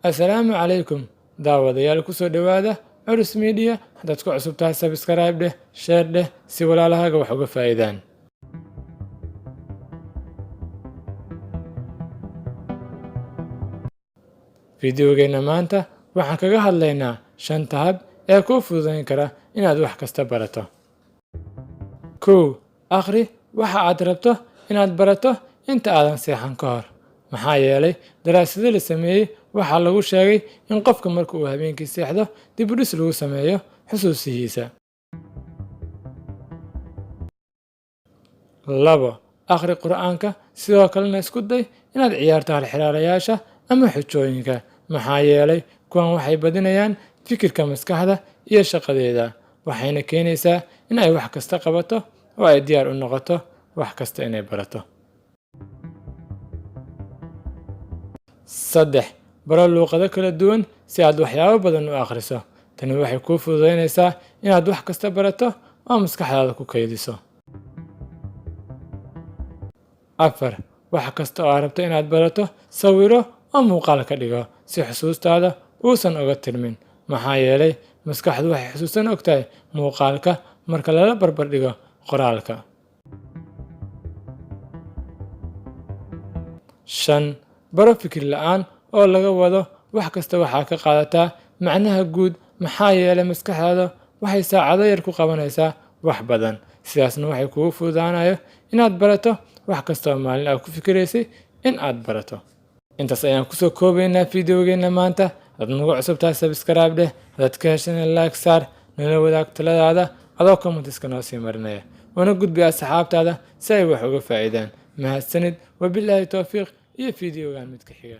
Assalaamu calaykum daawadayaal ku soo dhowaada Curus Media. Haddaad ku cusub tahay subscribe dheh, share dheh si walaalahaaga wax uga faa'iidaan. Fiidiyogeena maanta waxaan kaga hadlaynaa 5 hab ee kuu fududayn kara inaad wax kasta barato. 1. Akhri waxa aad rabto inaad barato inta aadan seexan ka hor. Maxaa yeelay daraasado la sameeyay waxaa lagu sheegay in qofka marka uu habeenkii seexdo dib u dhis lagu sameeyo xusuusihiisa. 2. Akhri Qur'aanka sidoo kalena isku day inaad ciyaarto halxiraalayaasha ama xujooyinka. Maxaa yeelay kuwan waxay badinayaan fikirka maskaxda iyo shaqadeeda, waxayna keenaysaa in ay wax kasta qabato oo ay diyaar u noqoto wax kasta inay barato. 3. Baro luqado kala duwan si aad waxyaabo badan u akhriso. Tani waxay kuu fududaynaysaa inaad wax kasta barato oo maskaxdaada ku kaydiso. 4. Wax kasta oo aad rabto inaad barato sawiro oo muuqaal ka dhigo si xusuustaada uusan uga tirmin. Maxaa yeelay maskaxdu waxay xusuusan ogtahay muuqaalka marka lala barbar dhigo qoraalka. 5. Baro fikir la'aan oo laga wado wax kasta waxaa ka qaadataa macnaha guud. Maxaa yeelay maskaxdaada waxay saacado yar ku qabanaysaa wax badan, sidaasna waxay kugu fududaanayo inaad barato wax kasta oo maalin aad ku fikiraysay in aad barato. Intaas ayaan kusoo koobaynaa fiidiyogeena maanta. Haddaad nagu cusub tahay subscribe dheh, haddaad ka heshana like saar, nala wadaag taladaada adoo commentiska noo sii marinaya, una gudbi asxaabtaada si ay wax uga faa'iidaan. Mahadsanid, wabilaahi tawfiiq iyo fiidiyogaan mid ka xiga.